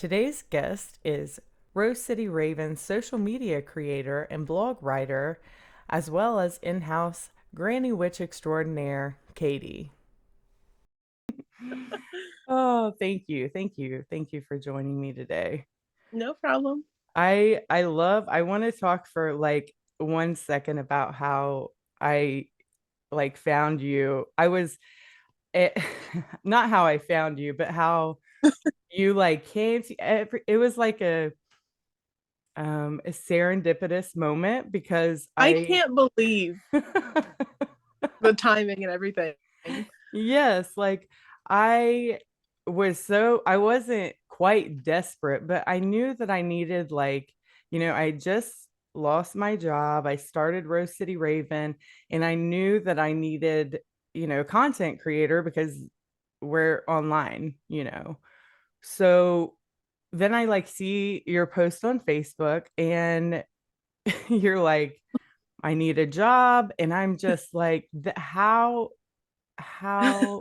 Today's guest is Rose City Ravens social media creator and blog writer, as well as in house Granny Witch extraordinaire, Caity. Oh, thank you. Thank you. Thank you for joining me today. No problem. I want to talk for like 1 second about how I like found you. It, not how I found you, but how you like came to it was like a serendipitous moment because I I can't believe the timing and everything. yes, like I I wasn't quite desperate, but I knew that I needed I just lost my job. I started Rose City Raven and I knew that I needed, content creator because we're online. So then I like see your post on Facebook and you're like, I need a job. And I'm just like, how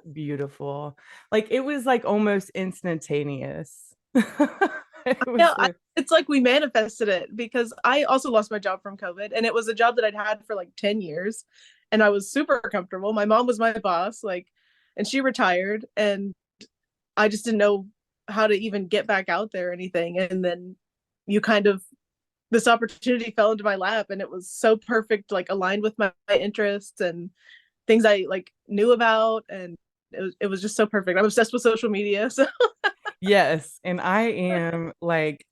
beautiful. Like it was like almost instantaneous. It was Yeah, it's like we manifested it because I also lost my job from COVID, and it was a job that I'd had for like 10 years, and I was super comfortable. My mom was my boss, and she retired, and I just didn't know how to even get back out there or anything. And then you kind of this opportunity fell into my lap, and it was so perfect, like aligned with my interests and things I like knew about, and it was just so perfect. I'm obsessed with social media, so yes. And I am like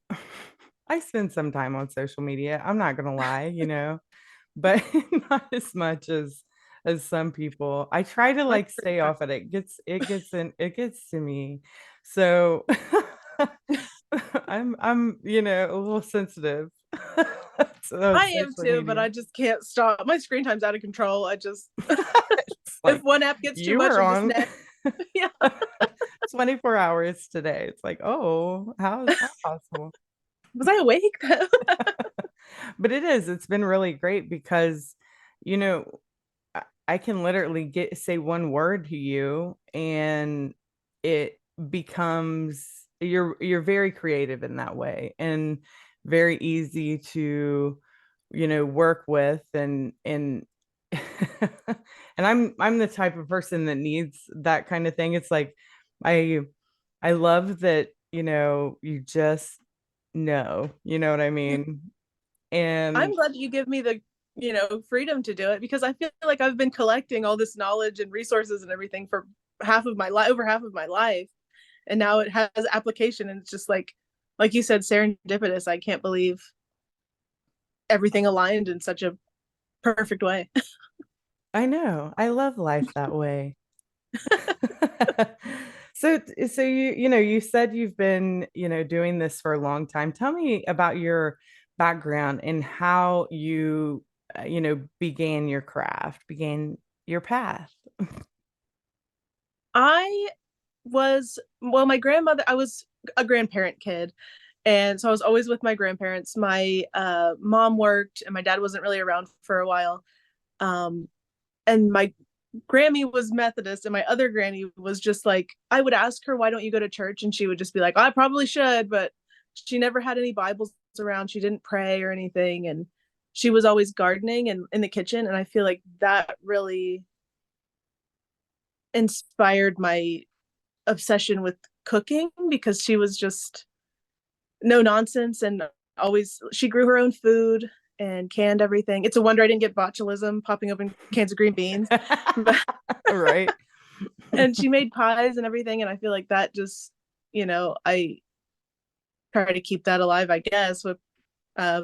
I spend some time on social media. I'm not gonna lie, but not as much as some people. I try to I'm like stay off it. It gets to me. So I'm a little sensitive to I am social too, but media. I just can't stop. My screen time's out of control. I just It's if like one app gets too you much, were I'm just on next. Yeah. 24 hours today. It's like, oh, how is that possible? Was I awake though? But it's been really great because, you know, I can literally say one word to you and it becomes you're very creative in that way and very easy to, work with and and I'm the type of person that needs that kind of thing. It's like I I love that, you just know, you know what I mean? I'm And glad you give me the freedom to do it, because I feel like I've been collecting all this knowledge and resources and everything for half of my life, over half of my life, and now it has application, and it's just like you said, serendipitous. I can't believe everything aligned in such a perfect way. I know, I love life that way. So you said you've been, doing this for a long time. Tell me about your background and how you, began your craft, began your path. I my grandmother, I was a grandparent kid. And so I was always with my grandparents. My mom worked, and my dad wasn't really around for a while. Um, and my Grammy was Methodist, and my other granny was just like, I would ask her, why don't you go to church? And she would just be like, I probably should, but she never had any Bibles around. She didn't pray or anything. And she was always gardening and in the kitchen. And I feel like that really inspired my obsession with cooking, because she was just no nonsense, and always she grew her own food and canned everything. It's a wonder I didn't get botulism popping open cans of green beans. But Right. and she made pies and everything, and I feel like that just, I try to keep that alive, I guess, with uh,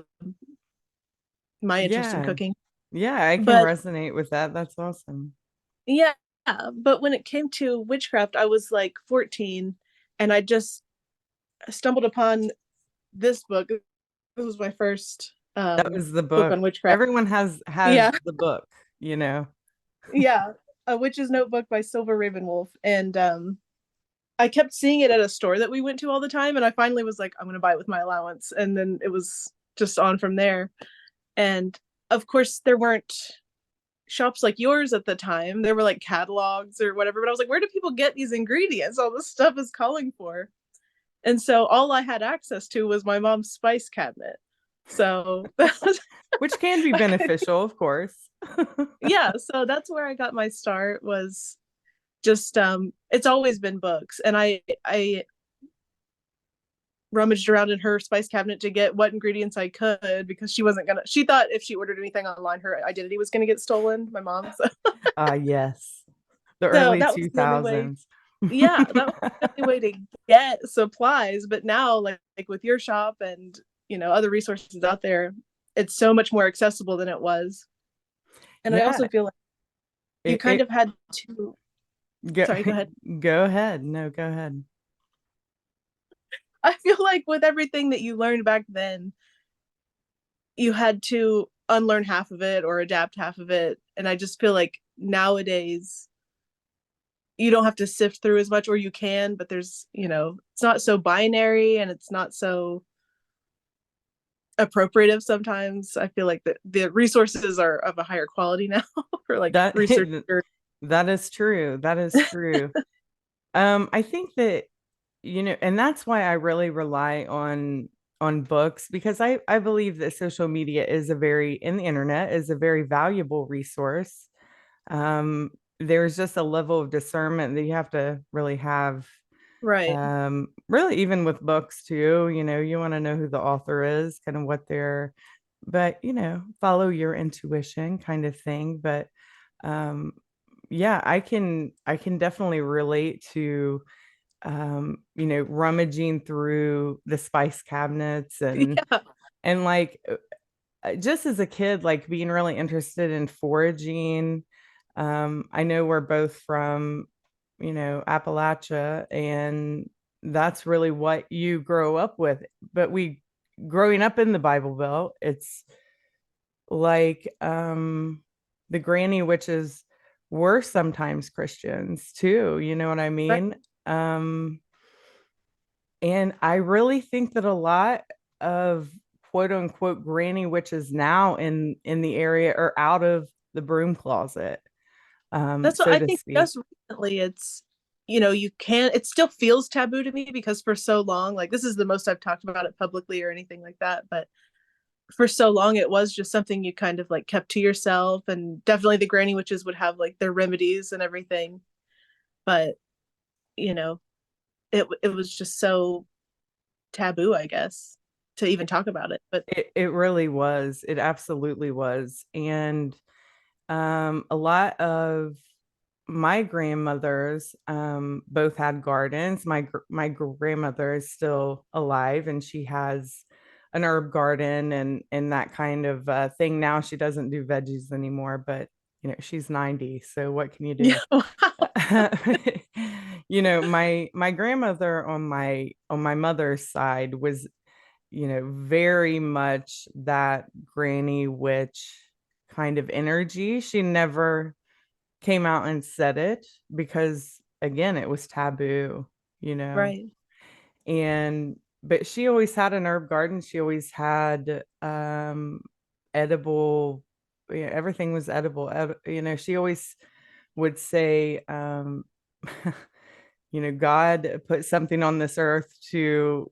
my interest in Yeah. cooking. Yeah, I can But resonate with that. That's awesome. yeah, but when it came to witchcraft, I was like 14, and I just stumbled upon this book. This was my first That was the book book. on witchcraft. Everyone has Yeah, the book. yeah, A Witch's Notebook by Silver Ravenwolf. And I kept seeing it at a store that we went to all the time, and I finally was like, I'm gonna buy it with my allowance. And then it was just on from there. And of course there weren't shops like yours at the time. There were like catalogs or whatever, but I was like, where do people get these ingredients all this stuff is calling for? And so all I had access to was my mom's spice cabinet. So that was, Which can be beneficial, of course. yeah, so that's where I got my start, was just it's always been books. And I rummaged around in her spice cabinet to get what ingredients I could, because she thought if she ordered anything online her identity was gonna get stolen, my mom. So, Yes. The so early that was the only way. 2000s. Yeah, that was the only way to get supplies. But now, like with your shop and other resources out there, it's so much more accessible than it was. And I Yeah, also feel like you kind it of had to. go, Sorry, go ahead. go ahead. No, go ahead. I feel like with everything that you learned back then, you had to unlearn half of it or adapt half of it. And I just feel like nowadays you don't have to sift through as much, or you can, but it's not so binary, and it's not so appropriative sometimes. I feel like the resources are of a higher quality now for like That researchers. that is true. That is true. I think that, and that's why I really rely on books, because I believe that social media is a very and the internet is a very valuable resource. There's just a level of discernment that you have to really have. Right. Really, even with books too, you want to know who the author is, kind of what they're, but follow your intuition kind of thing. But um, yeah, I can definitely relate to rummaging through the spice cabinets Yeah. and like just as a kid, like being really interested in foraging. I know we're both from, Appalachia, and that's really what you grow up with. But growing up in the Bible Belt, it's like the granny witches were sometimes Christians too. You know what I Right. mean? Um, and I really think that a lot of quote unquote granny witches now in the area are out of the broom closet, That's what so I to think. speak. Just recently, you can't. It still feels taboo to me, because for so long, like, this is the most I've talked about it publicly or anything like that. But for so long, it was just something you kind of like kept to yourself. And definitely the granny witches would have like their remedies and everything. But you know, it was just so taboo, I guess, to even talk about it. But It really was. It absolutely was. And a lot of my grandmothers both had gardens. My grandmother is still alive, and she has an herb garden and that kind of thing. Now she doesn't do veggies anymore, but she's 90, so what can you yeah, do? wow. My grandmother on my mother's side was, very much that granny witch kind of energy. She never came out and said it because, again, it was taboo, you know. Right. And but she always had an herb garden. She always had edible, everything was edible. She always would say, God put something on this earth to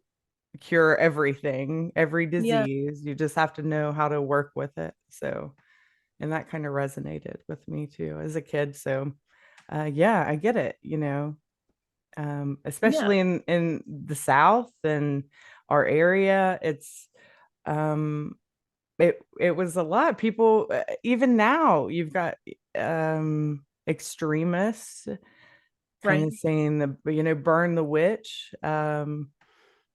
cure everything, every Yeah. disease. You just have to know how to work with it. So, and that kind of resonated with me too as a kid. So, yeah, I get it, Yeah. especially in the South and our area. Um, it was a lot. People, even now, you've got extremists kind Right. of saying burn the witch.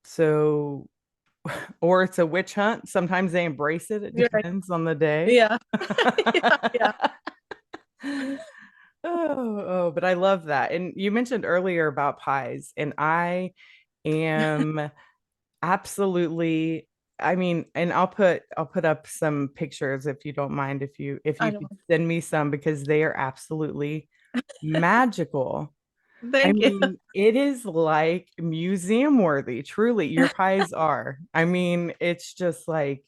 So or it's a witch hunt. Sometimes they embrace it. It You're right. depends on the day. Yeah. Yeah. Yeah. But I love that. And you mentioned earlier about pies, and I am absolutely, I mean, and I'll put up some pictures if you don't mind, if I you could don't. send me some, because they are absolutely magical. I Thank you. mean, it is like museum worthy, truly. Your pies are. I mean, it's just like,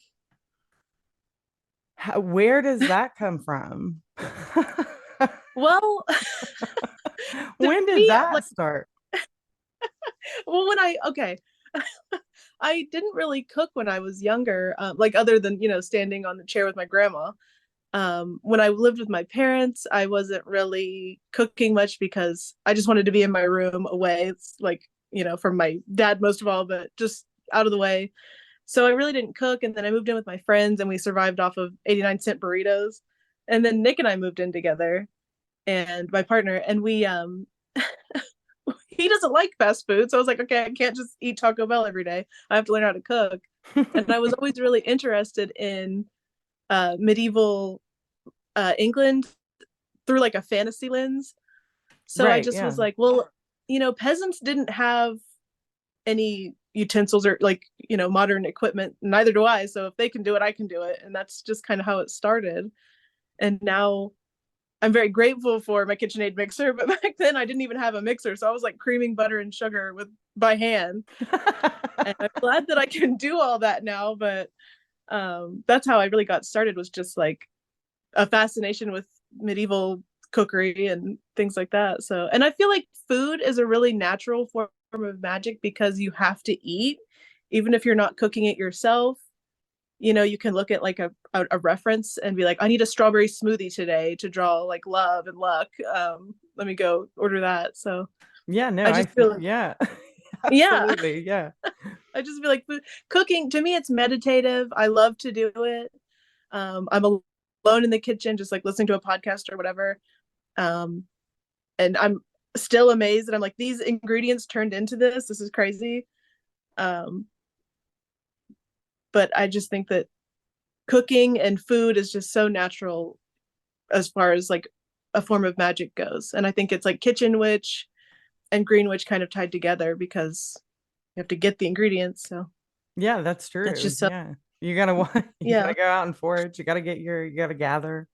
where does that come from? Well, to When did me, that like, start? well, when I okay, I didn't really cook when I was younger, like other than, standing on the chair with my grandma. When I lived with my parents, I wasn't really cooking much because I just wanted to be in my room away. It's like, from my dad most of all, but just out of the way. So I really didn't cook. And then I moved in with my friends and we survived off of 89-cent burritos. And then Nick and I moved in together and my partner, and he doesn't like fast food. So I was like, okay, I can't just eat Taco Bell every day. I have to learn how to cook. And I was always really interested in medieval England through like a fantasy lens. So I Right, just yeah. was like, well, peasants didn't have any utensils or like, modern equipment. Neither do I. So if they can do it, I can do it. And that's just kind of how it started. And now I'm very grateful for my KitchenAid mixer, but back then I didn't even have a mixer. So I was like creaming butter and sugar with by hand. And I'm glad that I can do all that now. But that's how I really got started, was just like a fascination with medieval cookery and things like that. So, and I feel like food is a really natural form of magic because you have to eat, even if you're not cooking it yourself. You can look at like a reference and be like, I need a strawberry smoothie today to draw like love and luck. Let me go order that. So Yeah, no, I just feel like, yeah. yeah, Absolutely, yeah. I just feel like food, cooking to me, it's meditative. I love to do it. I'm alone in the kitchen, just like listening to a podcast or whatever. Um, and I'm still amazed that I'm like, these ingredients turned into this. This is crazy. Um, but I just think that cooking and food is just so natural as far as like a form of magic goes. And I think it's like kitchen witch and green witch kind of tied together because you have to get the ingredients. So Yeah, that's that's true. just so, Yeah. You gotta you yeah. gotta go out and forage. You gotta gather,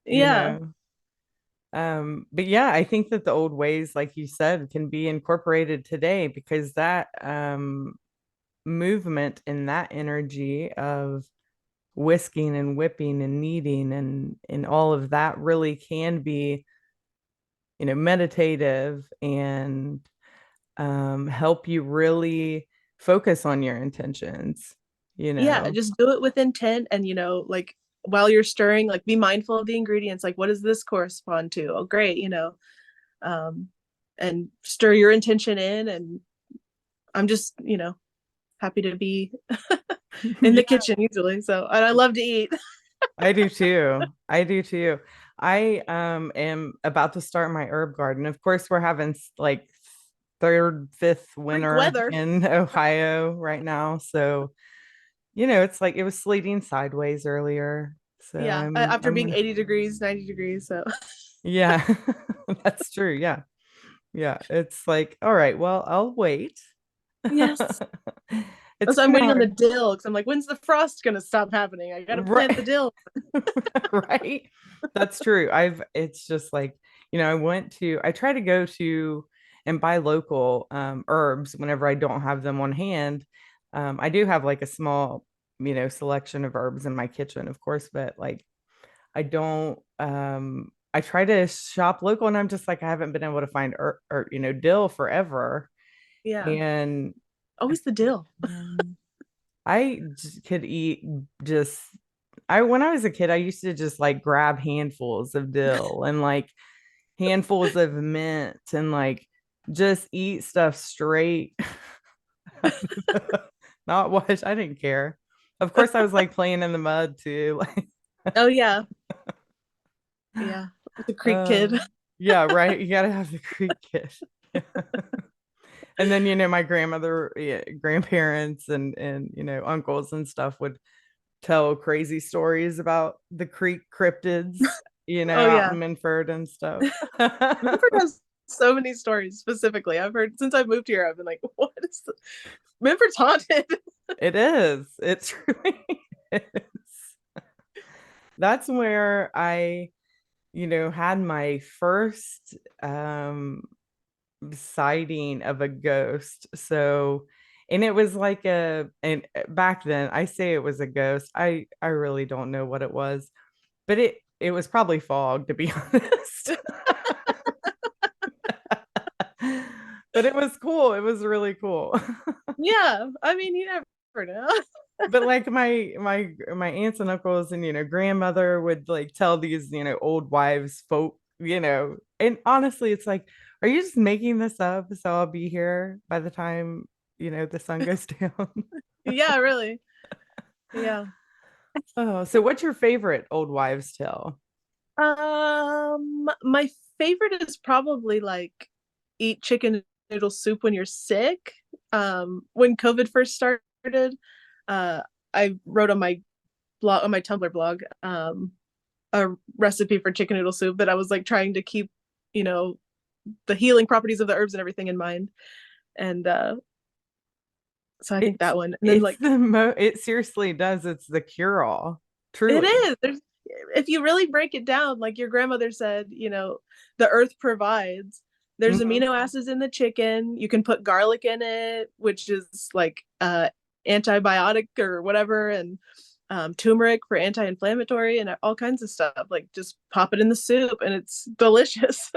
you Yeah. know. But yeah, I think that the old ways, like you said, can be incorporated today because that movement and that energy of whisking and whipping and kneading and all of that really can be, meditative and help you really focus on your intentions, you Yeah. know. Just do it with intent and, like while you're stirring, like be mindful of the ingredients. Like, what does this correspond to? Oh, great. Um, and stir your intention in. And I'm just, happy to be in the Yeah, kitchen usually. So, and I love to eat. I do too. I do too. I am about to start my herb garden. Of course, we're having like third, fifth Freak winter weather. in Ohio right now. So, it's like it was sleeting sideways earlier. So Yeah. I'm After I'm being gonna 80 degrees, 90 degrees. So, yeah, that's true. Yeah. Yeah. It's like, all right, well, I'll wait. yes. It's So I'm kind of waiting on the hard. dill because I'm like, when's the frost going to stop happening? I got to plant the Right. dill. Right. That's true. It's just like, I try to go to and buy local herbs whenever I don't have them on hand. I do have like a small, selection of herbs in my kitchen, of course, but like I don't, I try to shop local and I'm just like, I haven't been able to find dill forever. Yeah. And Always the dill. could eat just when I was a kid, I used to just like grab handfuls of dill and like handfuls of mint and like just eat stuff straight. Not wash. I didn't care. Of course, I was like playing in the mud too. Oh, yeah. Yeah. The creek Uh, kid. yeah, right. You gotta have the creek kid. And then my grandmother, yeah, grandparents, and uncles and stuff would tell crazy stories about the creek cryptids, Oh, out in yeah. Minford and stuff. Minford has so many stories specifically. I've heard since I've moved here, I've been like, what is this? Minford's haunted. It is. It really is. That's where I, had my first sighting of a ghost. So, and it was like and back then I say it was a ghost. I really don't know what it was, but it was probably fog to be honest. But it was cool. It was really cool. Yeah, I mean, you never know. But like my aunts and uncles and grandmother would like tell these old wives folk, and honestly it's like, are you just making this up so I'll be here by the time the sun goes down? Yeah, really. Yeah. Oh, so what's your favorite old wives tale? My favorite is probably like eat chicken noodle soup when you're sick. When COVID first started, uh, I wrote on my blog, on my Tumblr blog, a recipe for chicken noodle soup that I was like trying to keep, you know, the healing properties of the herbs and everything in mind. And so I think it's that one. And then it's like it seriously does, it's the cure all, it truly. is. There's if you really break it down, like your grandmother said, the earth provides. There's Mhm. amino acids in the chicken. You can put garlic in it, which is like antibiotic or whatever, and turmeric for anti-inflammatory and all kinds of stuff. Like just pop it in the soup and it's delicious.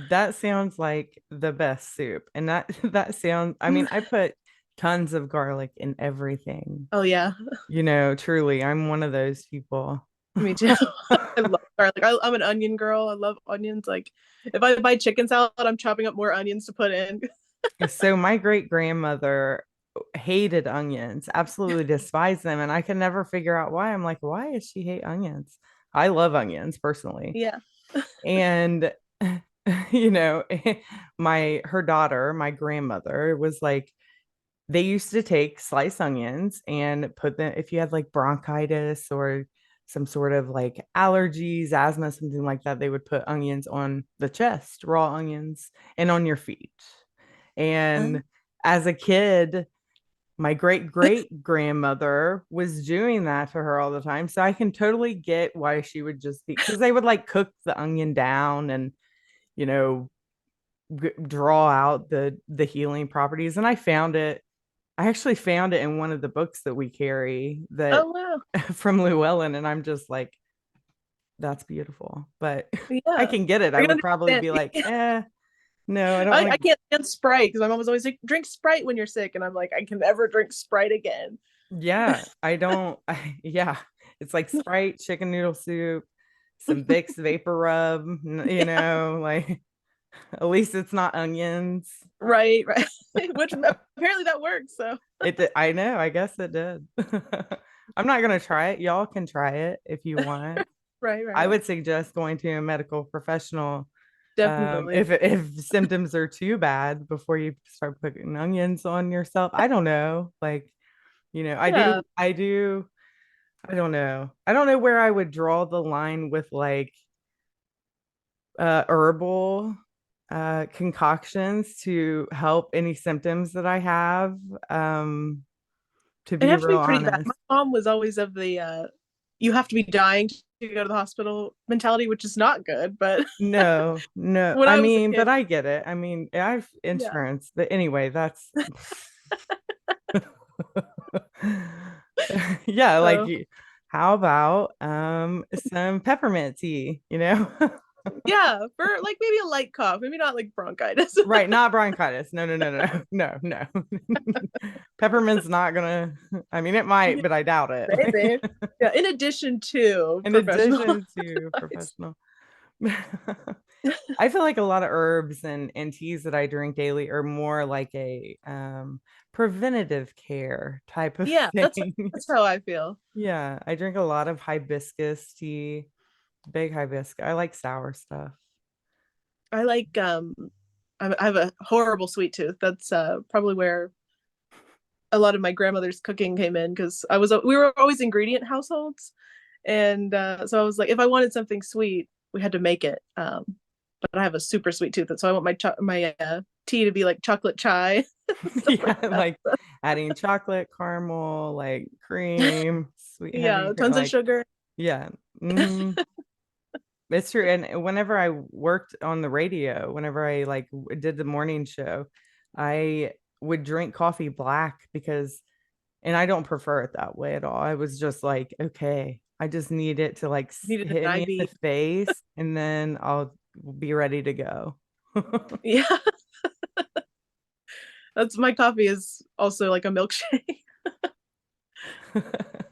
That sounds like the best soup. And that that sounds, I mean, I put tons of garlic in everything. Oh yeah, Truly, I'm one of those people. me too. I love garlic. I'm an onion girl. I love onions. Like if I buy chicken salad, I'm chopping up more onions to put in. So my great grandmother hated onions, absolutely despised them, and I can never figure out why. I'm like, why does she hate onions? I love onions personally. Yeah. And you know, my her daughter, my grandmother was like, they used to take sliced onions and put them, if you had like bronchitis or some sort of like allergies, asthma, something like that, they would put onions on the chest, raw onions, and on your feet. Uh, And as a kid, my great great grandmother was doing that to her all the time. So I can totally get why she would just be, because they would like cook the onion down and, you know, draw out the healing properties. And I actually found it in one of the books that we carry, that oh wow. from Llewellyn, and I'm just like, that's beautiful. But I Yeah. can get it. I I would probably understand. be like, no, I don't I want to. can't stand Sprite because my mom was always like, drink Sprite when you're sick. And I'm like, I can never drink Sprite again. Yeah, I don't. Yeah, it's like Sprite, chicken noodle soup, some Vicks vapor rub, Yeah, like at least it's not onions. right, right. Which apparently that works. So, I know, I guess it did. I'm not gonna try it. Y'all can try it if you want. right, I right. would suggest going to a medical professional Definitely. if symptoms are too bad before you start putting onions on yourself. I don't know. Like, Yeah. I don't know. I don't know where I would draw the line with like herbal concoctions to help any symptoms that I have. Um, to It'd be have to real be pretty bad. honest. My mom was always of the you have to be dying to go to the hospital mentality, which is not good. But No, no. when I I was a mean, kid, but I get it. I mean, I have yeah. insurance. But anyway, that's yeah, like So how about some peppermint tea, yeah, for like maybe a light cough, maybe not like bronchitis. Right, not bronchitis. No, no, no, no, no, no. Peppermint's not gonna, I mean, it might, but I doubt it. Maybe. Yeah, in addition to In professional addition to advice. professional. I feel like a lot of herbs and teas that I drink daily are more like a preventative care type of Yeah, thing. that's how I feel. Yeah, I drink a lot of hibiscus tea, big hibiscus. I like sour stuff. I like I have a horrible sweet tooth. That's probably where a lot of my grandmother's cooking came in because we were always ingredient households. And so I was like if I wanted something sweet, we had to make it. But I have a super sweet tooth, so I want my tea to be like chocolate chai stuff like Yeah, that. like adding chocolate, caramel, like cream, sweet heavy, Yeah, tons of like sugar. yeah. Hmm. It's true. And whenever I worked on the radio, whenever I like did the morning show, I would drink coffee black because, and I don't prefer it that way at all. I was just like, okay, I just need it to like Needed an hit me in the IV. face and then I'll be ready to go. Yeah. That's my coffee is also like a milkshake.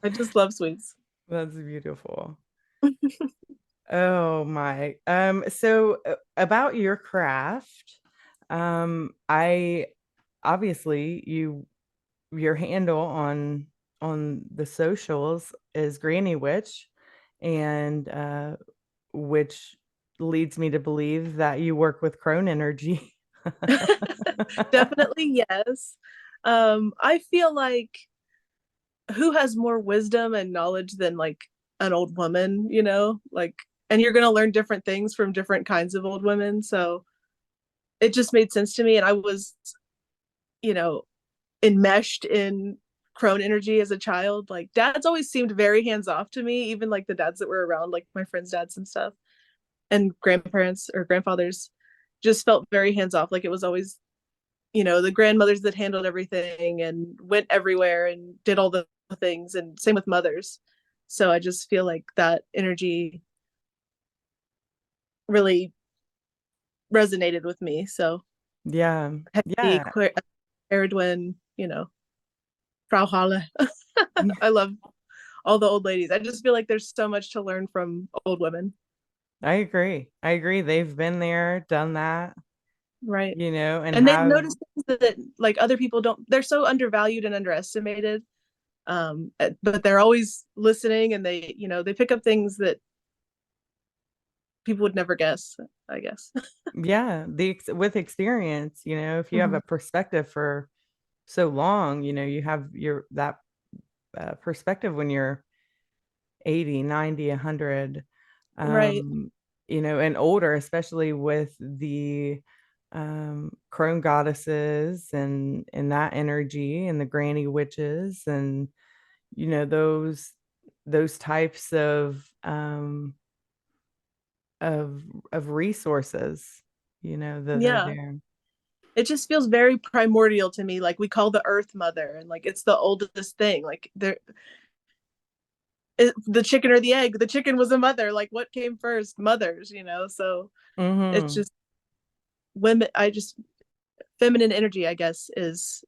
I just love sweets. That's beautiful. Oh my. About your craft, I obviously your handle on the socials is Granny Witch, and which leads me to believe that you work with crone energy. Definitely yes. I feel like who has more wisdom and knowledge than like an old woman, you know? Like, and you're gonna learn different things from different kinds of old women. So it just made sense to me. And I was, you know, enmeshed in crone energy as a child. Like dads always seemed very hands off to me, even like the dads that were around, like my friends' dads and stuff, and grandparents or grandfathers just felt very hands off. Like it was always, the grandmothers that handled everything and went everywhere and did all the things, and same with mothers. So I just feel like that energy really resonated with me. So Yeah. the Yeah. Eridwen, Frau Halle. I love all the old ladies. I just feel like there's so much to learn from old women. I agree. I agree. They've been there, done that, Right. and And they've have, noticed things that like other people don't. They're so undervalued and underestimated. But they're always listening, and they pick up things that people would never guess, I guess. yeah, with experience, if you have a Mhm. perspective for so long, you have your that perspective when you're 80, 90, 100, Right. um, and older, especially with the crone goddesses and that energy and the granny witches and those types of of resources, that are Yeah. there. It just feels very primordial to me. Like we call the earth mother, and like it's the oldest thing. Like the chicken or the egg. The chicken was a mother. Like what came first? Mothers. So it's Hmm. just women. I just feminine energy, I guess, is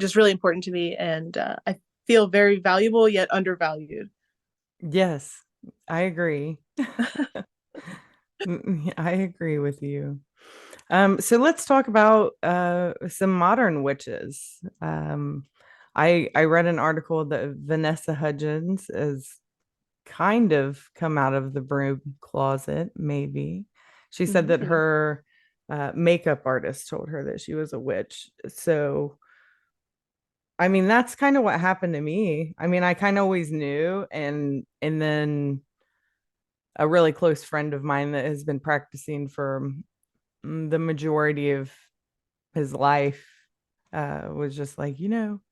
just really important to me, and I feel very valuable yet undervalued. Yes, I agree. I agree with you. So let's talk about some modern witches. I read an article that Vanessa Hudgens has kind of come out of the broom closet, maybe. She said that Maybe. her makeup artist told her that she was a witch. So, I mean, that's kind of what happened to me. I mean, I kind of always knew, and then a really close friend of mine that has been practicing for the majority of his life was just like, you're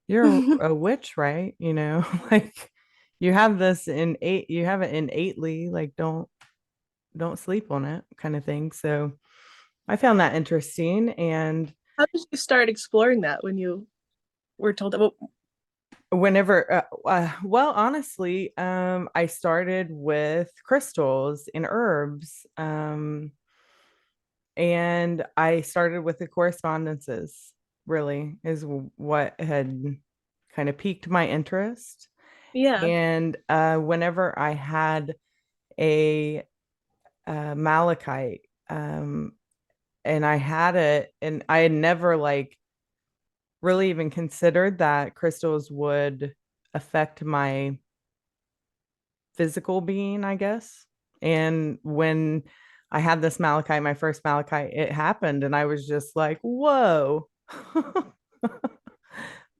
a witch, right? Like you have it innately, like don't sleep on it kind of thing. So I found that interesting. And How did you start exploring that when you were told that? Well, whenever well, honestly, I started with crystals and herbs. And I started with the correspondences, really, is what had kind of piqued my interest. yeah. And whenever I had a malachite, and I had it, and I had never like really even considered that crystals would affect my physical being, I guess. And when I had this malachite, my first malachite, it happened, and I was just like, "Whoa,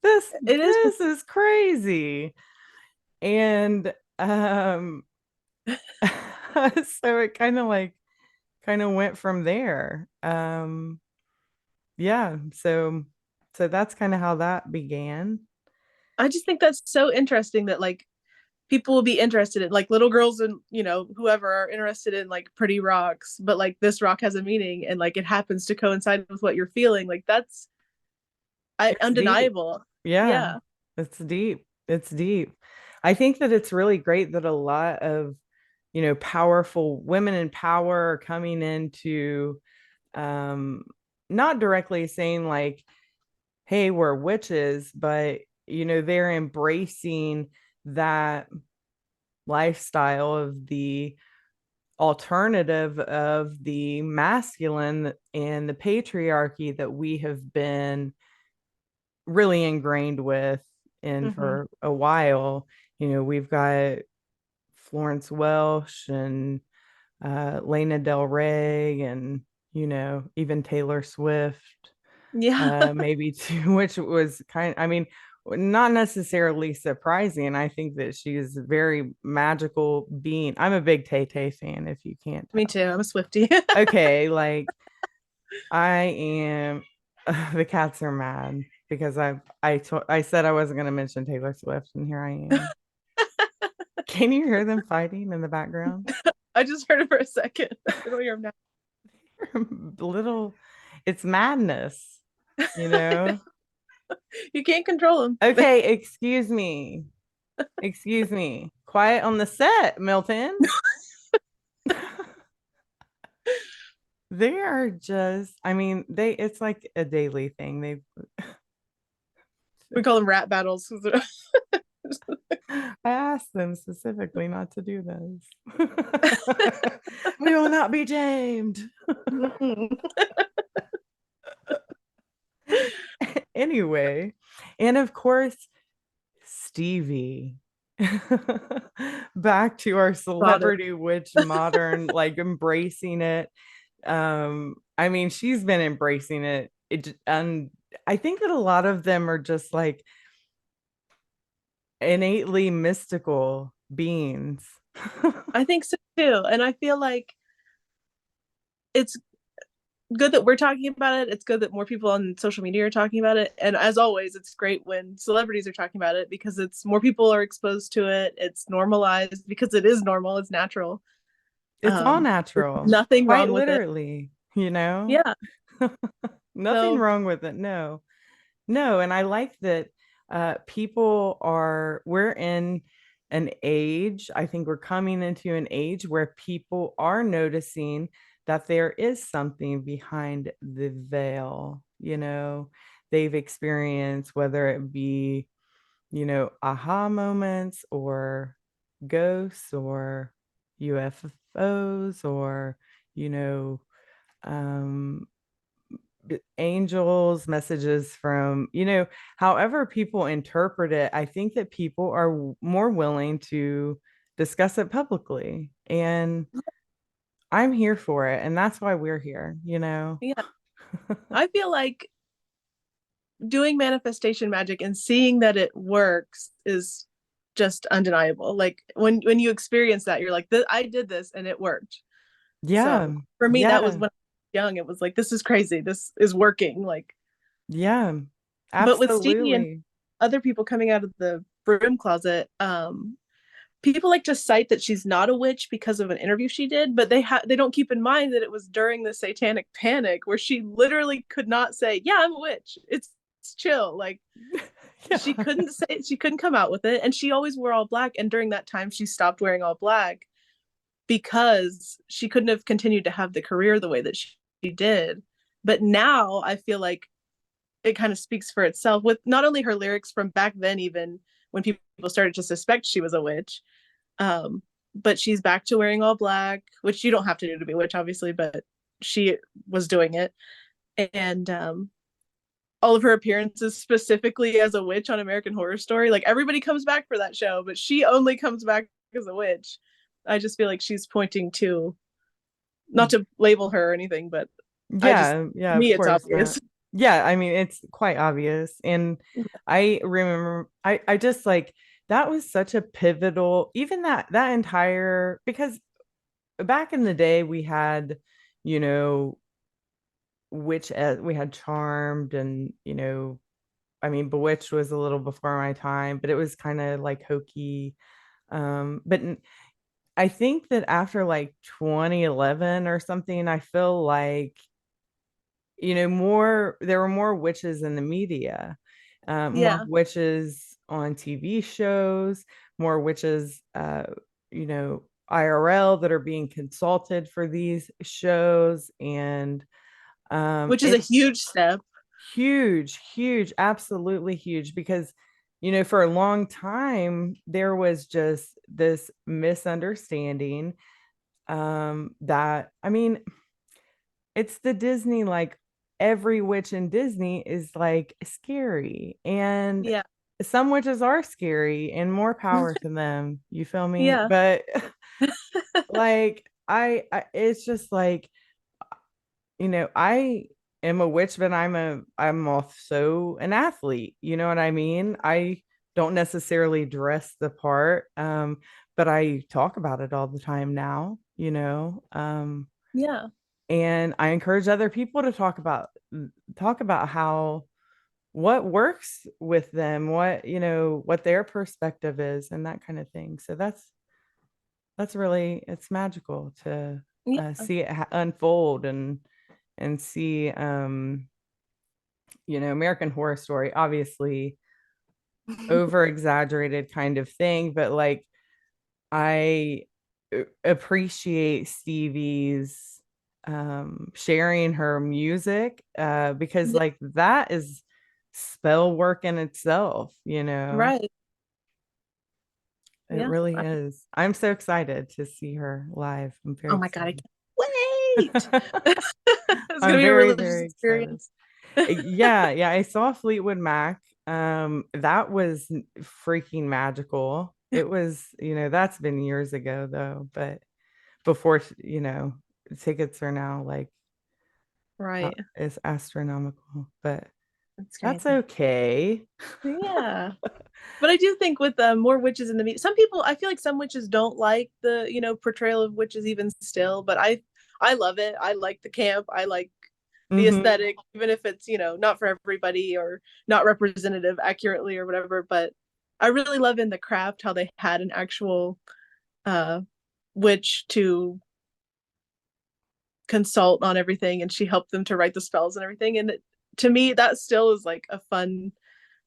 this It is. this is crazy." And so it kind of went from there. Yeah, so that's kind of how that began. I just think that's so interesting that like people will be interested in like little girls and whoever are interested in like pretty rocks, but like this rock has a meaning and like it happens to coincide with what you're feeling. Like that's It's deep. undeniable. Yeah, Yeah. it's deep. It's deep. I think that it's really great that a lot of, powerful women in power are coming into not directly saying like, hey, we're witches, but they're embracing that lifestyle of the alternative of the masculine and the patriarchy that we have been really ingrained with in Hmm. for a while. We've got Florence Welsh and Lana Del Rey and even Taylor Swift, Yeah. maybe too, which was I mean, not necessarily surprising. I think that she's a very magical being. I'm a big Tay Tay fan, if you can't Me tell. too. I'm a Swiftie. Okay, like I am. The cats are mad because I said I wasn't going to mention Taylor Swift, and here I am. Can you hear them fighting in the background? I just heard it for a second. I don't hear him Little, it's madness, you now. know? You can't control him. Okay, excuse me. Excuse me. Quiet on the set, Milton. They are just, I mean, it's like a daily thing. We call them rat battles. I asked them specifically not to do this. We will not be tamed. Anyway, and of course, Stevie. Back to our Got it. celebrity witch modern, like embracing it. I mean, she's been embracing it, and I think that a lot of them are just like innately mystical beings. I think so too. And I feel like it's good that we're talking about it. It's good that more people on social media are talking about it. And as always, it's great when celebrities are talking about it because it's more people are exposed to it. It's normalized because it is normal. It's natural. It's all There's natural, nothing quite wrong with it. literally. Yeah. Nothing So wrong with it. No. No, and I like that we're in an age, I think we're coming into an age where people are noticing that there is something behind the veil. They've experienced, whether it be, aha moments or ghosts or UFOs or, you know, um, angels, messages from, however people interpret it. I think that people are more willing to discuss it publicly. And I'm here for it. And that's why we're here. yeah, I feel like doing manifestation magic and seeing that it works is just undeniable. Like when you experience that, you're like, I did this and it worked. Yeah. So for me, that was Yeah. when I was young. It was like, this is crazy. This is working. Like, Yeah. but with Stevie and Absolutely. other people coming out of the broom closet, people like to cite that she's not a witch because of an interview she did, but they don't keep in mind that it was during the satanic panic where she literally could not say, "Yeah, I'm a witch." It's chill. Like Yeah. she couldn't come out with it, and she always wore all black. And during that time, she stopped wearing all black because she couldn't have continued to have the career the way that she did. But now I feel like it kind of speaks for itself with not only her lyrics from back then, even when people started to suspect she was a witch, um, but she's back to wearing all black, which you don't have to do to be a witch, obviously, but she was doing it. And all of her appearances, specifically as a witch on American Horror Story, like everybody comes back for that show, but she only comes back as a witch. I just feel like she's pointing to, not to label her or anything, but I just, Yeah, yeah, to of me, it's course not. obvious. Yeah, I mean, it's quite obvious. And I remember I just like that was such a pivotal, even that entire, because back in the day we had, you know, we had Charmed and, I mean, Bewitched was a little before my time, but it was kind of like hokey. But I think that after like 2011 or something, I feel like there were more witches in the media, more Yeah. witches on TV shows, more witches, IRL that are being consulted for these shows. And Which is a It's huge step. huge, huge, absolutely huge, because, for a long time, there was just this misunderstanding, that, I mean, it's the Disney, like every witch in Disney is like scary. And Yeah. some witches are scary and more power to them. You feel me? Yeah. But like I it's just like, I am a witch, but I'm also an athlete. You know what I mean? I don't necessarily dress the part, but I talk about it all the time now, Yeah. and I encourage other people to talk about how what works with them, what their perspective is, and that kind of thing. So that's really, it's magical to Yeah. see it unfold, and see, American Horror Story, obviously over exaggerated kind of thing, but like I appreciate Stevie's sharing her music, because Yeah. like that is spell work in itself. Right. It Yeah. really is. I'm so excited to see her live. I'm very Oh my God, I excited. can't wait. It's gonna I'm be a very, religious very excited. experience. Yeah, yeah, I saw Fleetwood Mac. That was freaking magical. It was, that's been years ago though, but before, tickets are now like, Right. it's astronomical, but That's that's crazy. okay. Yeah. But I do think with more witches in the media, some people, I feel like some witches don't like the, portrayal of witches even still, but I love it. I like the camp. I like the Hmm. aesthetic, even if it's, not for everybody or not representative accurately or whatever. But I really love in the craft how they had an actual uh witch to consult on everything, and she helped them to write the spells and everything. And to me, that still is like a fun, Oh,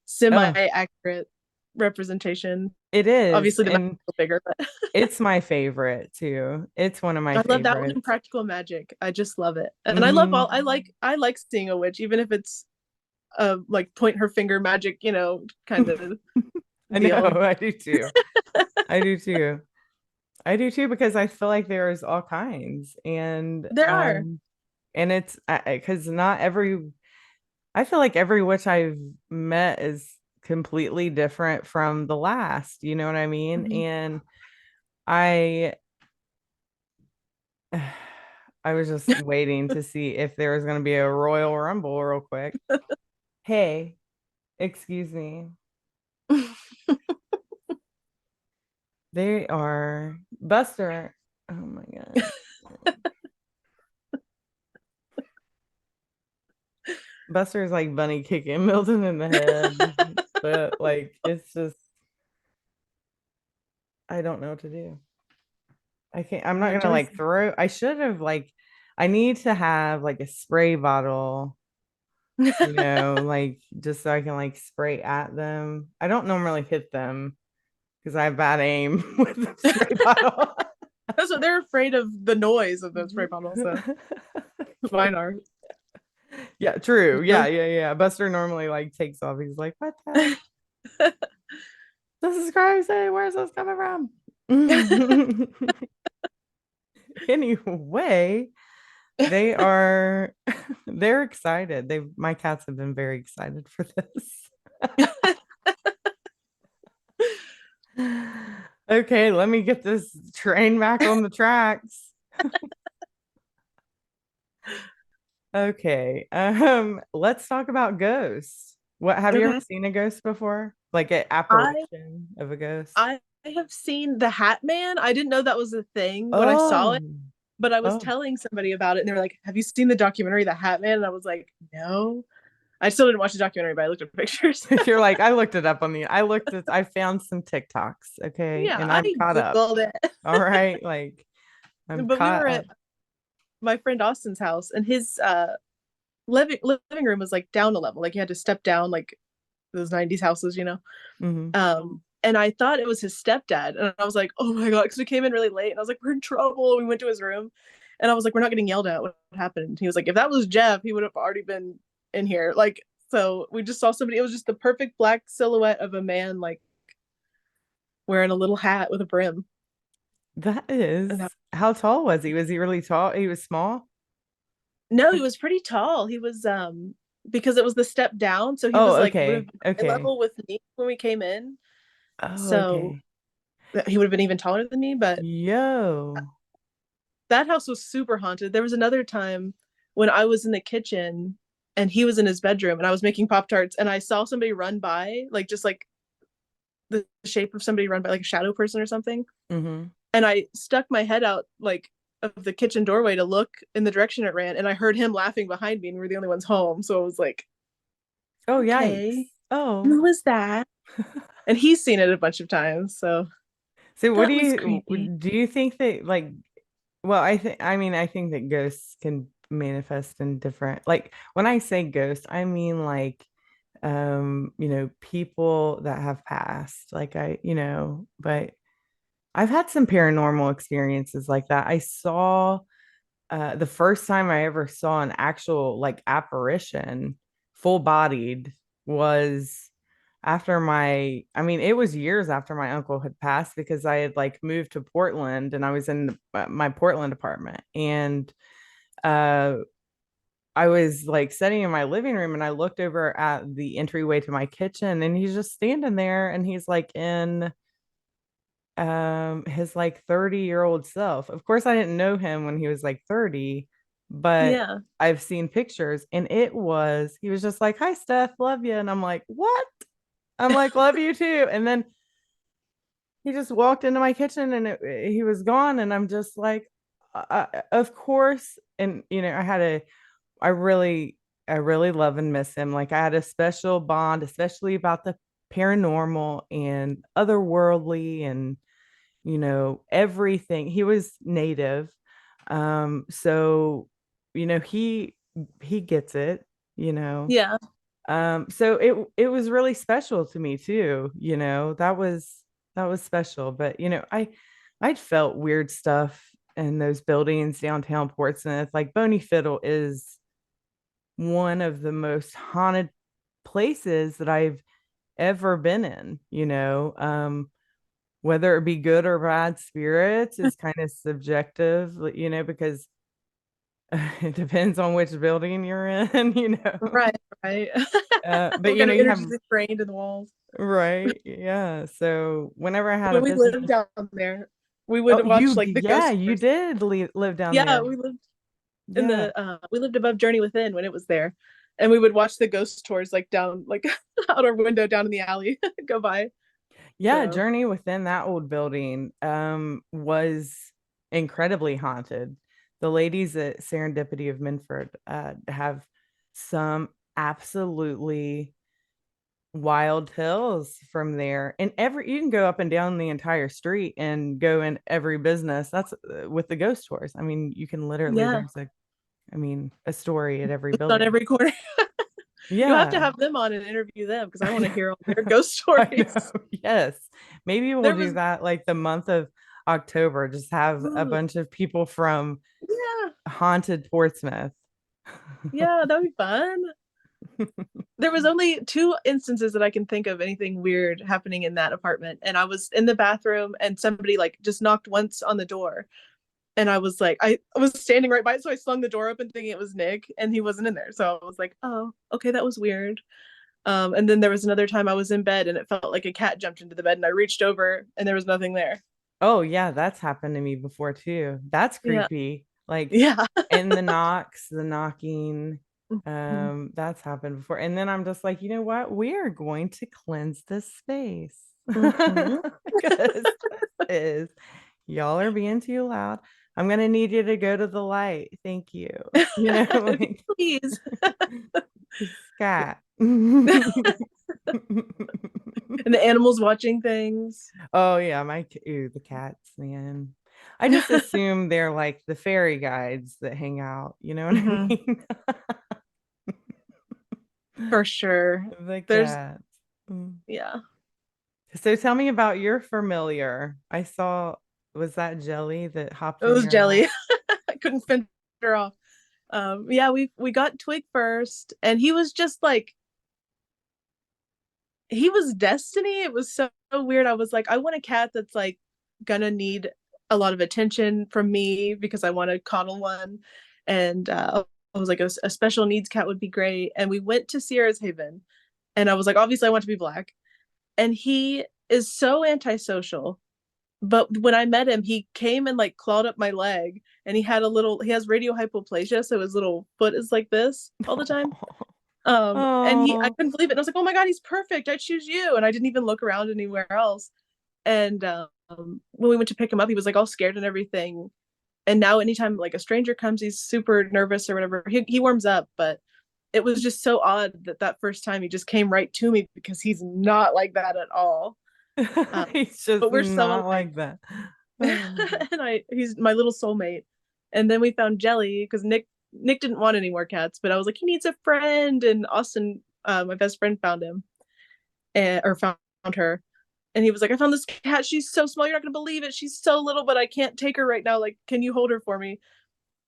semi-accurate representation. it is. Obviously, the And magic is bigger, but it's my favorite too. It's one of my I love that one in favorites. practical magic. I just love it, and I love Hmm. all. I like seeing a witch, even if it's like point her finger magic, kind of I know, deal. I do too. I do too. I do too, because I feel like there's all kinds, There are. and it's because not every I feel like every witch I've met is completely different from the last, you know what I mean? Mhm. And I I was just waiting to see if there was going to be a Royal Rumble real quick. Hey, excuse me. They are Buster. Oh my God. Buster's like bunny kicking Milton in the head. But like it's just, I don't know what to do. I'm not gonna Rejoice. like I should have like, I need to have like a spray bottle, like just so I can like spray at them. I don't normally hit them because I have bad aim with the spray bottle. That's what they're afraid of, the noise of those spray bottles. So mine are. Yeah, true. Yeah, Really? yeah, yeah. Buster normally like takes off. He's like, what the? This is crazy. Where's this coming from? Anyway, they are they're excited. My cats have been very excited for this. Okay, let me get this train back on the tracks. Okay. Let's talk about ghosts. What, have you ever Okay. seen a ghost before? Like an I apparition of a ghost? I have seen the Hat Man. I didn't know that was a thing when I saw Oh, it, but I was oh. telling somebody about it, and they were like, "Have you seen the documentary The Hat Man?" And I was like, "No." I still didn't watch the documentary, but I looked at pictures. You're like, I looked it up I found some TikToks, okay, Yeah, and I I'm caught up. googled it. All right, like I'm But we caught were up. at my friend Austin's house, and his living room was like down a level. Like you had to step down, like those '90s houses, Hmm. And I thought it was his stepdad, and I was like, "Oh my God!" Because we came in really late, and I was like, "We're in trouble." We went to his room, And I was like, we're not getting yelled at. What happened? He was like, if that was Jeff, he would have already been in here. Like, so we just saw somebody. It was just the perfect black silhouette of a man, like wearing a little hat with a brim. That And that, is, how tall was he? Was he really tall? He was small? no, he was pretty tall. He was because it was the step down, so he Oh, was like would have okay. been eye Okay. level with me when we came in. Oh, So okay. he would have been even taller than me. But Yo. that house was super haunted. There was another time when I was in the kitchen and he was in his bedroom and I was making Pop Tarts and I saw somebody run by, like just like the shape of somebody run by, like a shadow person or something. Mm-hmm. And I stuck my head out like of the kitchen doorway to look in the direction it ran, and I heard him laughing behind me, and we're the only ones home. So I was like, Oh, yikes. okay, Oh. who was that? And he's seen it a bunch of times. So So what that was creepy. do you think that like well, I think that ghosts can manifest in different like when I say ghosts, I mean like people that have passed. Like but I've had some paranormal experiences like that. I saw the first time I ever saw an actual like apparition, full bodied, was after it was years after my uncle had passed because I had like moved to Portland and I was in my Portland apartment. And uh, I was like sitting in my living room and I looked over at the entryway to my kitchen and he's just standing there and he's like in his like 30-year-old self. Of course, I didn't know him when he was like 30, but Yeah. I've seen pictures and he was just like, "Hi Steph, love you." And I'm like, "What?" I'm like, "Love you too." And then he just walked into my kitchen and he was gone and I'm just like, of course. And I really I really love and miss him. Like I had a special bond, especially about the paranormal and otherworldly and everything. He was native. So, he gets it, you know. Yeah. So it was really special to me too, that was special. But I'd felt weird stuff in those buildings downtown Portsmouth. Like Boney Fiddle is one of the most haunted places that I've ever been in, whether it be good or bad spirits is kind of subjective, because it depends on which building you're in. Right. Right. But What kind of you energy have is ingrained in the walls? right, yeah. So whenever I had a When we business, lived down there, we oh, would watch like the yeah, ghost you tours. did live down Yeah, there. we lived in Yeah, the we lived above Journey Within when it was there. And we would watch the ghost tours like down like out our window down in the alley go by. yeah. So Journey within that old building was incredibly haunted. The ladies at Serendipity of Minford have some absolutely wild hills from there, and every you can go up and down the entire street and go in every business. That's with the ghost tours. I mean, you can literally yeah, there's a story at every it's on building. every corner. You'll have to Yeah. have them on and interview them because I want to hear all their ghost I stories. know. Yes, maybe we'll There do was that like the month of October. Just have a ooh, bunch of people from yeah, haunted Portsmouth. yeah, that would be fun. There was only two instances that I can think of anything weird happening in that apartment, and I was in the bathroom and somebody like just knocked once on the door, and I was like, I was standing right by it, so I slung the door open thinking it was Nick, and he wasn't in there. So I was like, oh, okay, that was weird. And then there was another time I was in bed and it felt like a cat jumped into the bed, and I reached over and there was nothing there. Oh yeah, that's happened to me before too. That's Yeah, creepy. Like yeah. and the knocking, Mhm. that's happened before. And then I'm just like, you know what? We are going to cleanse this space. Mhm. Because this is y'all are being too loud. I'm gonna need you to go to the light. Thank you. Like Please. Scott. And the animals watching things. Oh yeah, the cats, man. I just assume they're like the fairy guides that hang out, you know what I Hmm. mean? For sure. The There's cats. Mm. yeah. So tell me about your familiar. I saw, was that Jelly that hopped It in was your lap? jelly. couldn't fend her off. Yeah, we got Twig first, and he was just like he was destiny. It was so weird. I was like, I want a cat that's like gonna need a lot of attention from me because I want to coddle one, and I was like, a special needs cat would be great. And we went to Sierra's Haven, and I was like, obviously, I want to be black, and he is so antisocial. But when I met him, he came and like clawed up my leg, and he has radio hypoplasia, so his little foot is like this all the time. And I Oh. couldn't believe it. And I was like, oh my God, he's perfect. I choose you. And I didn't even look around anywhere else. And when we went to pick him up, he was like all scared and everything. And now anytime like a stranger comes, he's super nervous or whatever. He warms up, but it was just so odd that that first time he just came right to me because he's not like that at all. Um, He's just but we're so not alike. like that. And he's my little soulmate. And then we found Jelly because Nick didn't want any more cats, but I was like, he needs a friend. And Austin, my best friend, found him or found her. And he was like, I found this cat. She's so small. You're not going to believe it. She's so little, but I can't take her right now. Like, can you hold her for me?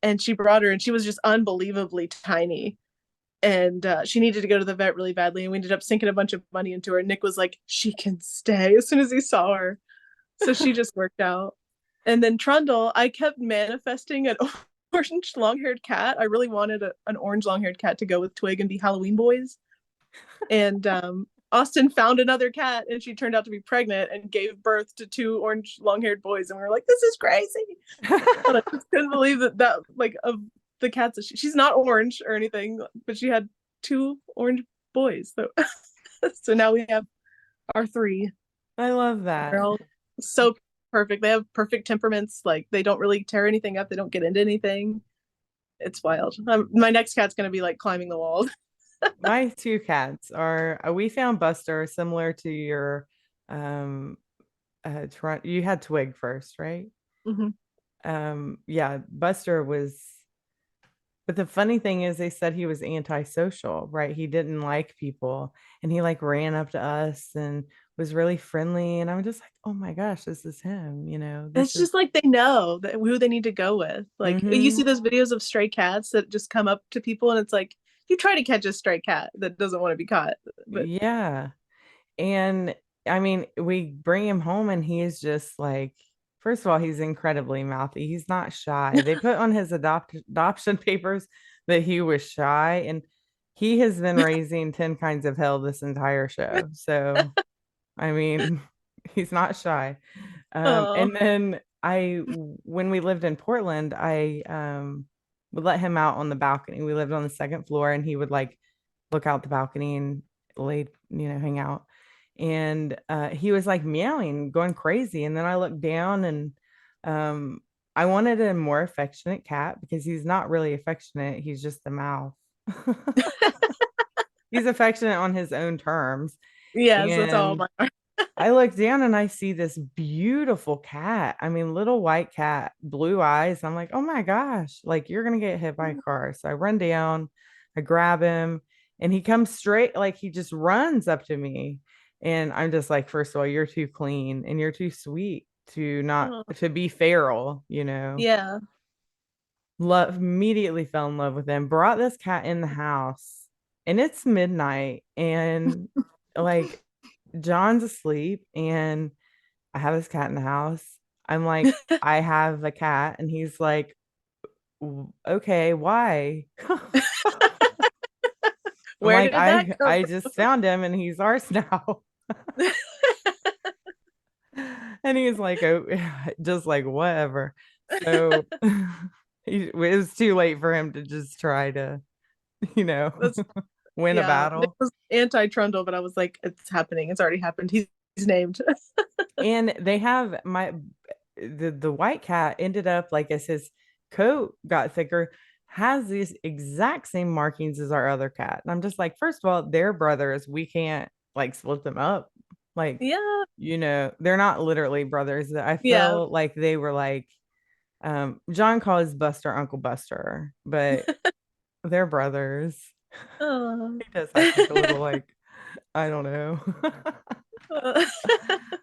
And she brought her, and she was just unbelievably tiny. And she needed to go to the vet really badly. And we ended up sinking a bunch of money into her. And Nick was like, she can stay as soon as he saw her. So she just worked out. And then Trundle, I kept manifesting an orange long haired cat. I really wanted an orange long haired cat to go with Twig and be Halloween boys. And Austin found another cat, and she turned out to be pregnant and gave birth to two orange long haired boys. And we were like, this is crazy. But I just couldn't believe that like of the cats that she's not orange or anything, but she had two orange boys. So so now we have our three. I love They're that. all so perfect. They have perfect temperaments. Like they don't really tear anything up. They don't get into anything. It's wild. My next cat's gonna be like climbing the walls. My two cats are, we found Buster similar to your, um, you had Twig first, right? Mm-hmm. Yeah, Buster was, but the funny thing is they said he was antisocial, right? He didn't like people, and he like ran up to us and was really friendly. And I'm just like, oh my gosh, this is him, It's this is. just like they know that who they need to go with. Like you Mm-hmm. see those videos of stray cats that just come up to people, and it's like you try to catch a stray cat that doesn't want to be caught. But Yeah. And I mean, we bring him home and he is just like, first of all, he's incredibly mouthy. He's not shy. They put on his adoption papers that he was shy, and he has been raising 10 kinds of hell this entire show. So, I mean, he's not shy. oh, And then when we lived in Portland, I would let him out on the balcony. We lived on the second floor, and he would like look out the balcony and hang out. And he was like meowing, going crazy. And then I looked down, and um, I wanted a more affectionate cat because he's not really affectionate. He's just a mouth. He's affectionate on his own terms. yes, that's all And my. I look down and I see this beautiful cat. I mean, little white cat, blue eyes. I'm like, oh my gosh, like you're gonna get hit by a car. So I run down, I grab him, and he comes straight, like he just runs up to me. And I'm just like, first of all, you're too clean and you're too sweet to not Oh, to be feral. yeah. Love immediately fell in love with him, brought this cat in the house, and it's midnight, and like John's asleep, and I have this cat in the house. I'm like, I have a cat. And he's like, Okay, why?" I'm Where like, did that come I just found him and he's ours now. from? And he's like, oh, just like whatever. So it was too late for him to just try to, you know, That's win a yeah. Nick battle. was anti-trundle, but I was like, it's happening. It's already happened. He's named. And they have the white cat ended up like, as his coat got thicker, has these exact same markings as our other cat. And I'm just like, first of all, they're brothers. We can't like split them up. Like, Yeah, they're not literally brothers. I yeah. feel like they were like, John calls Buster Uncle Buster, but they're brothers. Oh. He does act like a little like, I don't know.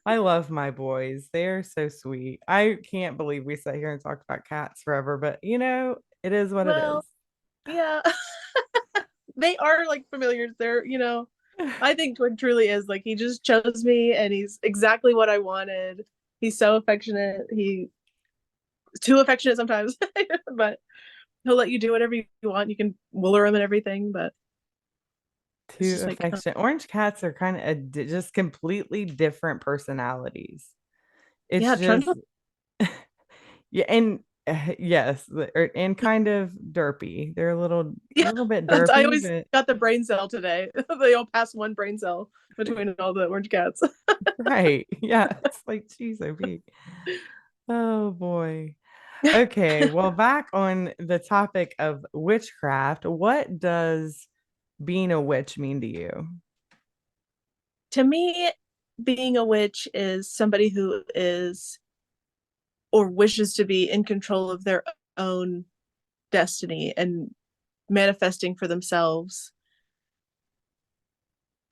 I love my boys. They are so sweet. I can't believe we sat here and talked about cats forever, but it is what it Well, is. yeah, they are like familiars. They're, I think Twig truly is like he just chose me and he's exactly what I wanted. He's so affectionate. He's too affectionate sometimes, but he'll let you do whatever you want. You can wooler him and everything, but it's Too just like, affectionate. Orange cats are kind of just completely different personalities. It's yeah, just Trundle. yeah, and yes, and kind of derpy. They're a Yeah, little bit I derpy, always but got the brain cell today. They all pass one brain cell between all the orange cats. right. Yeah, it's like geez, oh Pete. Oh boy. Okay, well, back on the topic of witchcraft, what does being a witch mean to you? To me, being a witch is somebody who is or wishes to be in control of their own destiny and manifesting for themselves,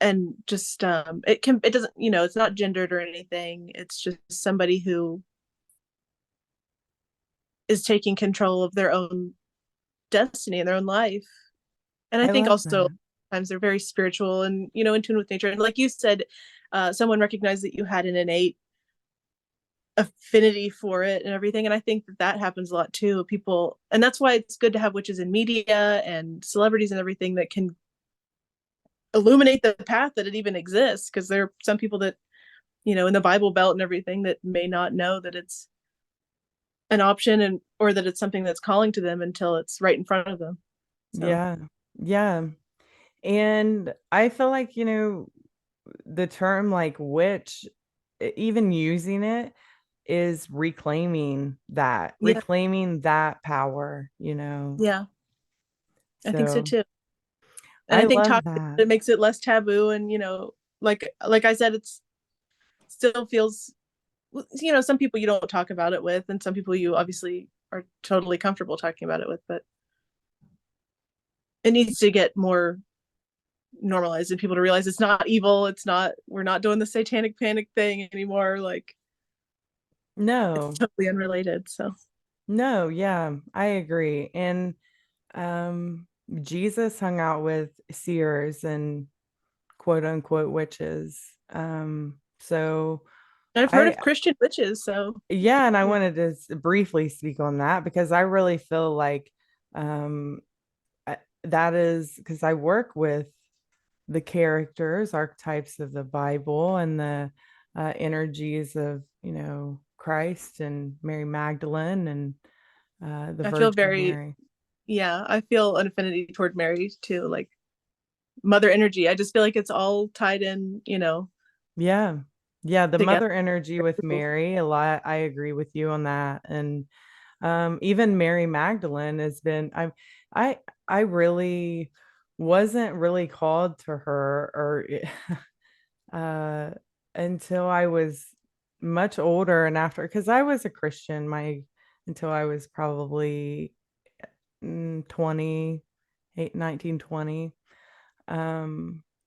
and just it doesn't, it's not gendered or anything. It's just somebody who is taking control of their own destiny and their own life. And I I think love also that. sometimes they're very spiritual and in tune with nature, and like you said, someone recognized that you had an innate affinity for it and everything. And I think that that happens a lot too. People, and that's why it's good to have witches in media and celebrities and everything that can illuminate the path that it even exists. Because there are some people that, in the Bible Belt and everything, that may not know that it's an option, and or that it's something that's calling to them until it's right in front of them. So Yeah. Yeah. And I feel like, the term like witch, even using it is yeah, reclaiming that power. yeah, I think so So too. And I I think love talk that. it makes it less taboo, and like I said, it's still feels, some people you don't talk about it with, and some people you obviously are totally comfortable talking about it with, but it needs to get more normalized and people to realize it's not evil. It's not, we're not doing the satanic panic thing anymore. Like, it's No, totally unrelated. So, no, yeah, I agree. And um, Jesus hung out with seers and quote unquote witches. So and I've heard I, of Christian witches. So, yeah, and I yeah, wanted to briefly speak on that because I really feel like um, that is because I work with the characters, archetypes of the Bible, and the energies of, Christ and Mary Magdalene and the I feel Virgin very, Mary. yeah, I feel an affinity toward Mary too, like mother energy. I just feel like it's all tied in, Yeah. Yeah, the together. mother energy with Mary, a lot. I agree with you on that. And even Mary Magdalene has been I I really wasn't really called to her or uh until I was much older and after because I was a Christian my until I was probably 28, 19, 20.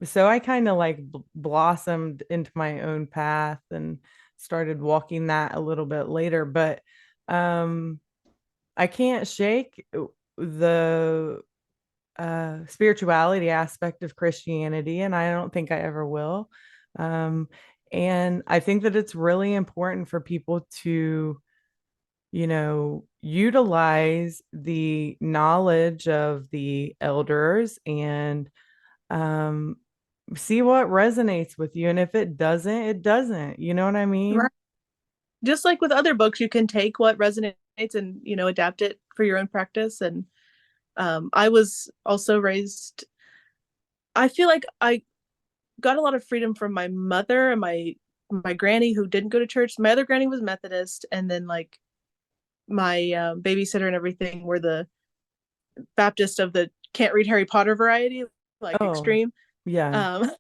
So I kind of like blossomed into my own path and started walking that a little bit later, but um I can't shake the spirituality aspect of Christianity, and I don't think I ever will. Um, and I think that it's really important for people to, utilize the knowledge of the elders and um, see what resonates with you. And if it doesn't, it doesn't. You know what I mean? Right. Just like with other books, you can take what resonates and, adapt it for your own practice. And I was also raised, I feel like I got a lot of freedom from my mother and my granny, who didn't go to church. My other granny was Methodist, and then like my babysitter and everything were the Baptist of the can't read Harry Potter variety, like Oh, extreme. yeah. Um,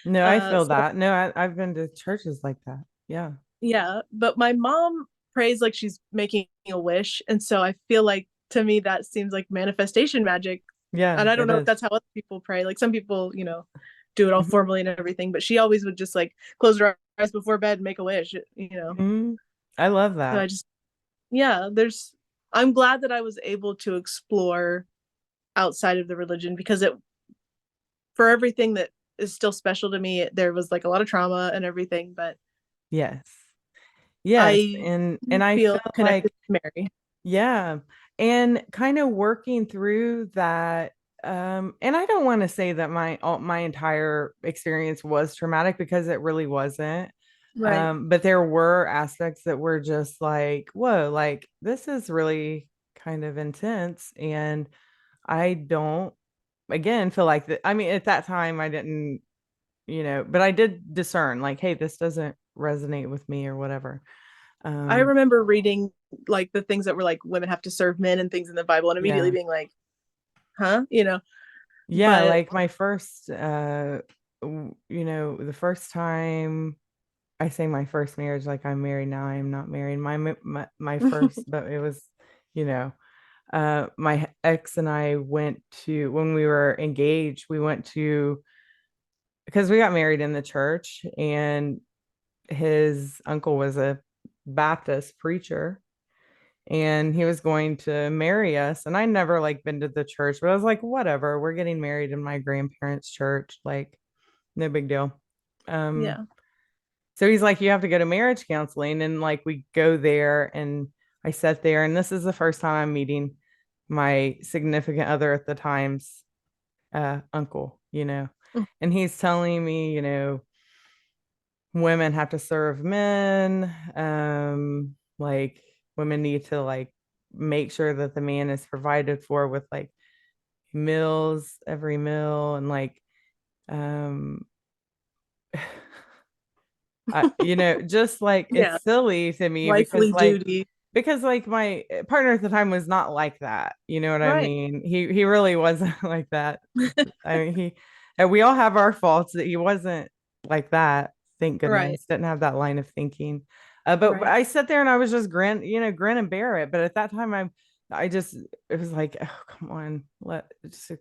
No, I feel so that. No, I've been to churches like that. Yeah. yeah, but my mom prays like she's making a wish, and so I feel like to me that seems like manifestation magic. Yeah, And I don't it know if is. that's how other people pray. Like some people, do it all Mhm. formally and everything, but she always would just like close her before bed and make a wish, Mhm. I love So I that. just, yeah, I'm glad that I was able to explore outside of the religion because for everything that is still special to me, there was like a lot of trauma and everything, but Yes. Yes. I And I feel feel connected like, to Mary. yeah. And kind of working through that. And I don't want to say that my entire experience was traumatic because it really wasn't. Right. But there were aspects that were just like, whoa, like this is really kind of intense. And I don't, again, feel like that. I mean, at that time, I didn't, but I did discern, like, hey, this doesn't resonate with me or whatever. I Um, remember reading like the things that were like women have to serve men and things in the Bible and immediately yeah. being like, huh? Yeah, But like my first, the first time I say my first marriage, like I'm married now, I am not married. My first, but it was, you know, my ex and I went to, when we were engaged, we went to, because we got married in the church, and his uncle was a Baptist preacher, and he was going to marry us. And I never like been to the church, but I was like, whatever, we're getting married in my grandparents' church, like no big deal. Um, yeah. so he's like, you have to go to marriage counseling, and like we go there, and I sat there, and this is the first time I'm meeting my significant other at the time's uncle, and he's telling me, women have to serve men, like women need to like make sure that the man is provided for with like meals every meal, and like um just like Yeah. it's silly to me because Wifely duty. like my partner at the time was not like that. You know what I Right. mean? He really wasn't like that. I mean, and we all have our faults, that he wasn't like that. Thank Right. goodness. Didn't have that line of thinking. But Right. I sat there and I was just grin and bear it. But at that time, I just, it was like, oh, come on, just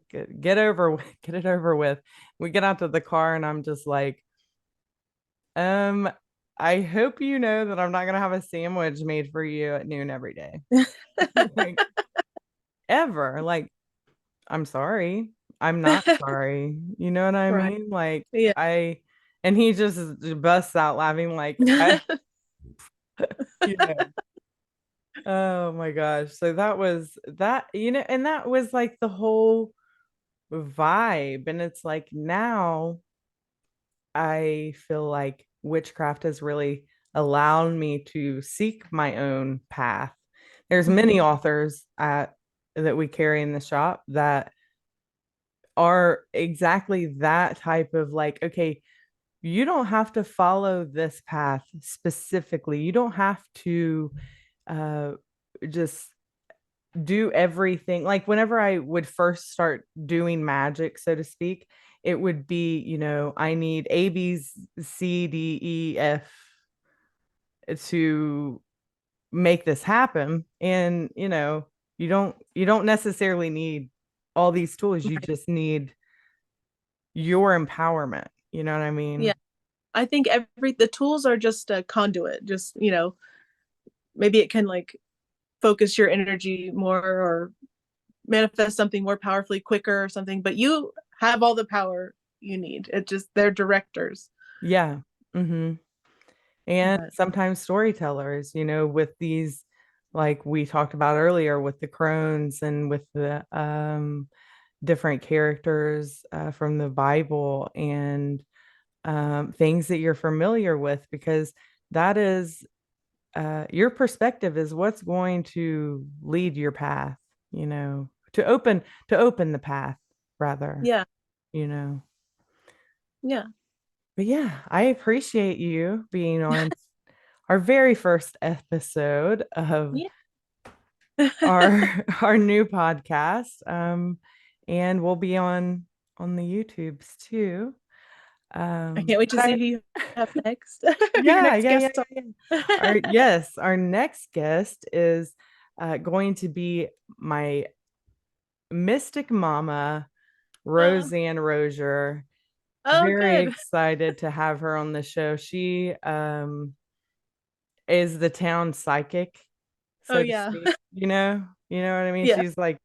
get over, get it over with. We get out to the car and I'm just like, um, I hope you know that I'm not gonna have a sandwich made for you at noon every day. Like ever. Like, I'm sorry. I'm not sorry. You know what I Right. mean? Like Yeah. I and he just busts out laughing like you know. Oh my gosh. So that was that, and that was like the whole vibe. And it's like now I feel like witchcraft has really allowed me to seek my own path. There's many Mhm. authors that we carry in the shop that are exactly that type of like, okay, you don't have to follow this path specifically. You don't have to uh, just do everything. Like whenever I would first start doing magic, so to speak, it would be, I need A, B, C, D, E, F to make this happen. And, you don't necessarily need all these tools. You just need your empowerment. You know what I Yeah. mean? I think the tools are just a conduit. Just, maybe it can like focus your energy more or manifest something more powerfully quicker or something, but you have all the power you need. It just they're directors. Yeah. Hmm. And But sometimes storytellers, with these, like we talked about earlier, with the crones and with the different characters from the Bible, and things that you're familiar with, because that is your perspective is what's going to lead your path, to open the path rather, yeah, you know. yeah, But yeah, I appreciate you being on our very first episode of yeah. our new podcast. And we'll be on the YouTubes too. I can't wait to But see who you have next. Your yeah, next yeah, yeah, guest on. yeah, yeah. Our next guest is going to be my mystic mama, Oh, Roseanne Rozier. Oh, very good. excited to have her on the show. She is the town psychic, Oh, so to yeah. speak. You know what I mean? Yeah. She's like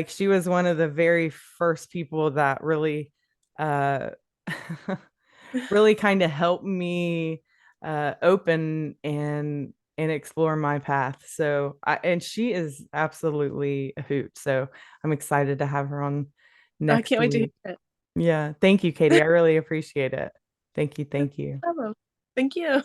she was one of the very first people that really uh really kind of helped me open and explore my path. So and she is absolutely a hoot. So I'm excited to have her on I next can't wait to hear week. it. Yeah. Thank you, Caity. I really appreciate it. Thank you. No Thank you. problem. Thank you.